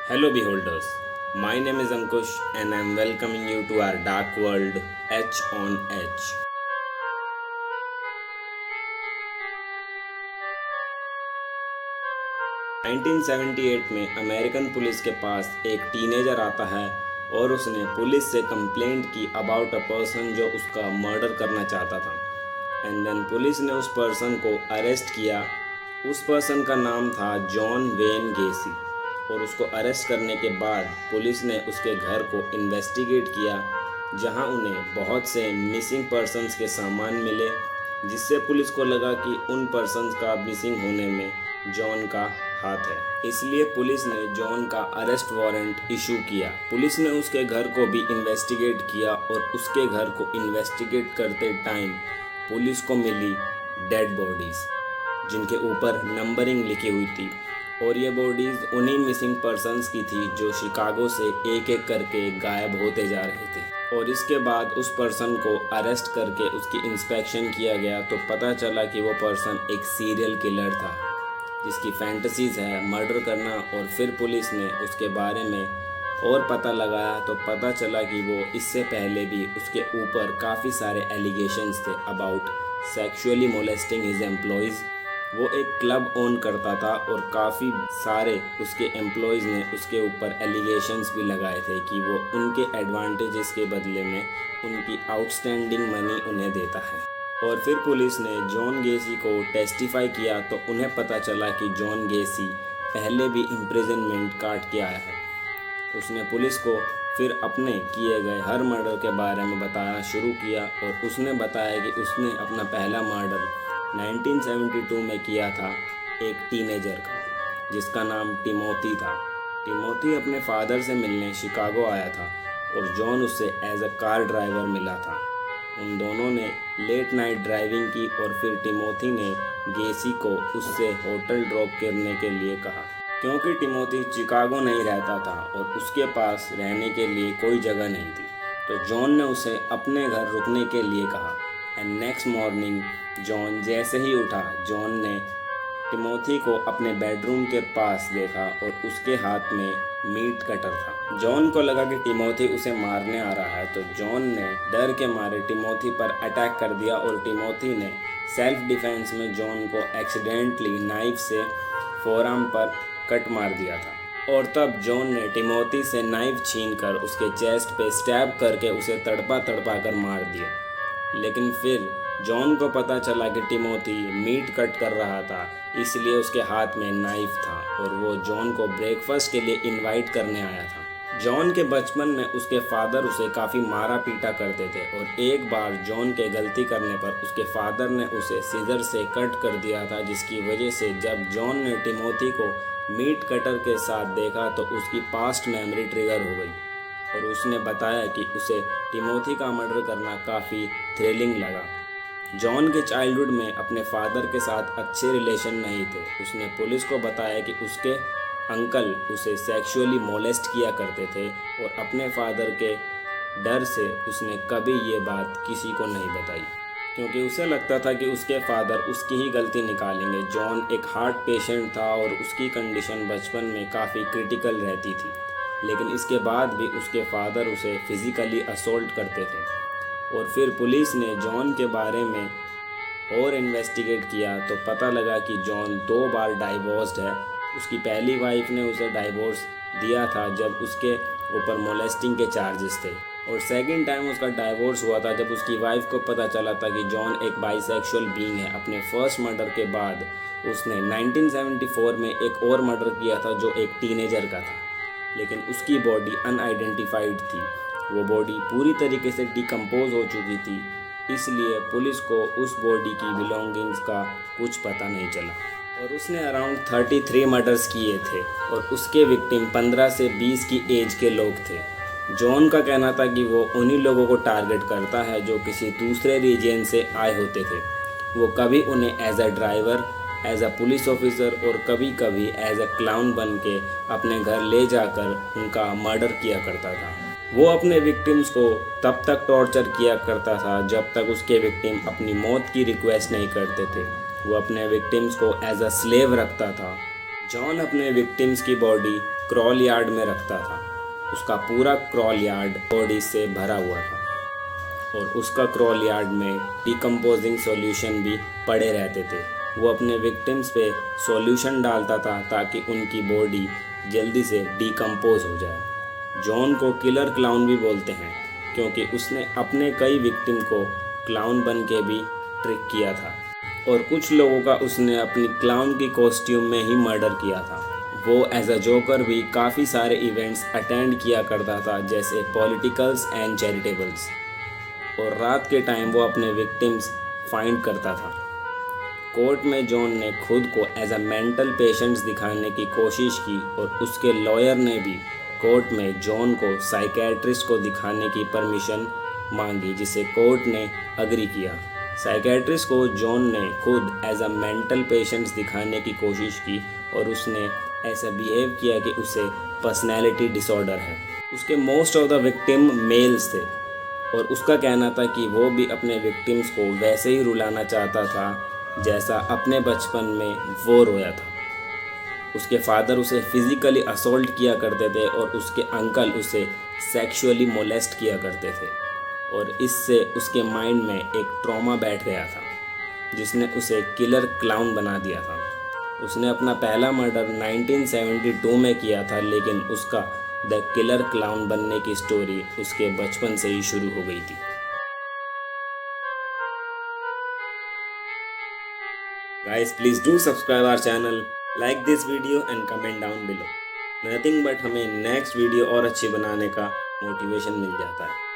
Hello, beholders. My name is Ankush, and I'm welcoming you to our dark world, H on H. 1978 में American police के पास एक teenager आता है और उसने पुलिस से कंप्लेंट की अबाउट अ पर्सन जो उसका मर्डर करना चाहता था। एंड देन पुलिस ने उस पर्सन को अरेस्ट किया। उस पर्सन का नाम था जॉन वेन गेसी और उसको अरेस्ट करने के बाद पुलिस ने उसके घर को इन्वेस्टिगेट किया, जहां उन्हें बहुत से मिसिंग पर्सन्स के सामान मिले, जिससे पुलिस को लगा कि उन पर्सन्स का मिसिंग होने में जॉन का हाथ है। इसलिए पुलिस ने जॉन का अरेस्ट वारंट इशू किया। पुलिस ने उसके घर को भी इन्वेस्टिगेट किया और उसके घर को इन्वेस्टिगेट करते टाइम पुलिस को मिली डेड बॉडीज़, जिनके ऊपर नंबरिंग लिखी हुई थी, और ये बॉडीज़ उन्हीं मिसिंग पर्सन्स की थी जो शिकागो से एक एक करके गायब होते जा रहे थे। और इसके बाद उस पर्सन को अरेस्ट करके उसकी इंस्पेक्शन किया गया तो पता चला कि वो पर्सन एक सीरियल किलर था जिसकी फैंटेसीज़ है मर्डर करना। और फिर पुलिस ने उसके बारे में और पता लगाया तो पता चला कि वो इससे पहले भी उसके ऊपर काफ़ी सारे एलिगेशंस थे about sexually molesting his employees. वो एक क्लब ओन करता था और काफ़ी सारे उसके एम्प्लॉयज़ ने उसके ऊपर एलिगेशंस भी लगाए थे कि वो उनके एडवांटेजेस के बदले में उनकी आउटस्टैंडिंग मनी उन्हें देता है। और फिर पुलिस ने जॉन गेसी को टेस्टिफाई किया तो उन्हें पता चला कि जॉन गेसी पहले भी इम्प्रिजनमेंट काट के आया है। उसने पुलिस को फिर अपने किए गए हर मर्डर के बारे में बताना शुरू किया और उसने बताया कि उसने अपना पहला मर्डर 1972 में किया था एक टीनेजर का, जिसका नाम टिमोथी था। टिमोथी अपने फादर से मिलने शिकागो आया था और जॉन उससे एज अ कार ड्राइवर मिला था। उन दोनों ने लेट नाइट ड्राइविंग की और फिर टिमोथी ने गेसी को उससे होटल ड्रॉप करने के लिए कहा, क्योंकि टिमोथी चिकागो नहीं रहता था और उसके पास रहने के लिए कोई जगह नहीं थी। तो जॉन ने उसे अपने घर रुकने के लिए कहा। एंड नेक्स्ट मॉर्निंग जॉन जैसे ही उठा, जॉन ने टिमोथी को अपने बेडरूम के पास देखा और उसके हाथ में मीट कटर था। जॉन को लगा कि टिमोथी उसे मारने आ रहा है, तो जॉन ने डर के मारे टिमोथी पर अटैक कर दिया और टिमोथी ने सेल्फ डिफेंस में जॉन को एक्सीडेंटली नाइफ से फोरआर्म पर कट मार दिया था। और तब जॉन ने टिमोथी से नाइफ छीनकर उसके चेस्ट पे स्टैब करके उसे तड़पा तड़पा कर मार दिया। लेकिन फिर जॉन को पता चला कि टिमोथी मीट कट कर रहा था, इसलिए उसके हाथ में नाइफ था और वो जॉन को ब्रेकफास्ट के लिए इनवाइट करने आया था। जॉन के बचपन में उसके फादर उसे काफ़ी मारा पीटा करते थे और एक बार जॉन के गलती करने पर उसके फादर ने उसे सीजर से कट कर दिया था, जिसकी वजह से जब जॉन ने टिमोथी को मीट कटर के साथ देखा तो उसकी पास्ट मेमोरी ट्रिगर हो गई और उसने बताया कि उसे टिमोथी का मर्डर करना काफ़ी थ्रिलिंग लगा। जॉन के चाइल्डहुड में अपने फादर के साथ अच्छे रिलेशन नहीं थे। उसने पुलिस को बताया कि उसके अंकल उसे सेक्सुअली मोलेस्ट किया करते थे और अपने फादर के डर से उसने कभी ये बात किसी को नहीं बताई, क्योंकि उसे लगता था कि उसके फादर उसकी ही गलती निकालेंगे। जॉन एक हार्ट पेशेंट था और उसकी कंडीशन बचपन में काफ़ी क्रिटिकल रहती थी, लेकिन इसके बाद भी उसके फादर उसे फिज़िकली असोल्ट करते थे। और फिर पुलिस ने जॉन के बारे में और इन्वेस्टिगेट किया तो पता लगा कि जॉन 2 बार डाइवोर्स्ड है। उसकी पहली वाइफ ने उसे डाइवोर्स दिया था जब उसके ऊपर मोलेस्टिंग के चार्जेस थे, और सेकंड टाइम उसका डाइवोर्स हुआ था जब उसकी वाइफ को पता चला था कि जॉन एक बाइसेक्सुअल बीइंग है। अपने फर्स्ट मर्डर के बाद उसने 1974 में एक और मर्डर किया था जो एक टीनेजर का था, लेकिन उसकी बॉडी अनआइडेंटिफाइड थी। वो बॉडी पूरी तरीके से डिकम्पोज हो चुकी थी, इसलिए पुलिस को उस बॉडी की बिलोंगिंग्स का कुछ पता नहीं चला। और उसने अराउंड 33 मर्डर्स किए थे और उसके विक्टिम 15 से 20 की एज के लोग थे। जॉन का कहना था कि वो उन्हीं लोगों को टारगेट करता है जो किसी दूसरे रीजन से आए होते थे। वो कभी उन्हें as a driver, as a police officer और कभी कभी एज अ क्लाउन बन के अपने घर ले जाकर उनका मर्डर किया करता था। वो अपने विक्टिम्स को तब तक टॉर्चर किया करता था जब तक उसके विक्टिम अपनी मौत की रिक्वेस्ट नहीं करते थे। वो अपने विक्टिम्स को एज अ स्लेव रखता था। जॉन अपने विक्टिम्स की बॉडी क्रॉल यार्ड में रखता था। उसका पूरा क्रॉल यार्ड बॉडी से भरा हुआ था और उसका क्रॉल यार्ड में डिकम्पोजिंग सॉल्यूशन भी पड़े रहते थे। वो अपने विक्टिम्स पे सॉल्यूशन डालता था ताकि उनकी बॉडी जल्दी से डिकम्पोज हो जाए। जॉन को किलर क्लाउन भी बोलते हैं क्योंकि उसने अपने कई विक्टिम को क्लाउन बन के भी ट्रिक किया था और कुछ लोगों का उसने अपनी क्लाउन की कॉस्ट्यूम में ही मर्डर किया था। वो एज अ जोकर भी काफ़ी सारे इवेंट्स अटेंड किया करता था, जैसे पॉलिटिकल्स एंड चैरिटेबल्स, और रात के टाइम वो अपने विक्टिम्स फाइंड करता था। कोर्ट में जॉन ने खुद को एज अ मेंटल पेशेंट्स दिखाने की कोशिश की और उसके लॉयर ने भी कोर्ट में जॉन को साइकेट्रिस्ट को दिखाने की परमिशन मांगी, जिसे कोर्ट ने अग्री किया। साइकेट्रिस्ट को जॉन ने खुद एज अ मेंटल पेशेंट्स दिखाने की कोशिश की और उसने ऐसा बिहेव किया कि उसे पर्सनैलिटी डिसऑर्डर है। उसके most of the victim males थे और उसका कहना था कि वो भी अपने विक्टिम्स को वैसे ही रुलाना चाहता था जैसा अपने बचपन में वो रोया था। उसके फादर उसे फिजिकली असॉल्ट किया करते थे और उसके अंकल उसे सेक्सुअली मोलेस्ट किया करते थे और इससे उसके माइंड में एक ट्रॉमा बैठ गया था जिसने उसे किलर क्लाउन बना दिया था। उसने अपना पहला मर्डर 1972 में किया था, लेकिन उसका द किलर क्लाउन बनने की स्टोरी उसके बचपन से ही शुरू हो गई थी। Guys, please do subscribe our channel, like this video and comment down below. Nothing but हमें नेक्स्ट वीडियो और अच्छी बनाने का मोटिवेशन मिल जाता है।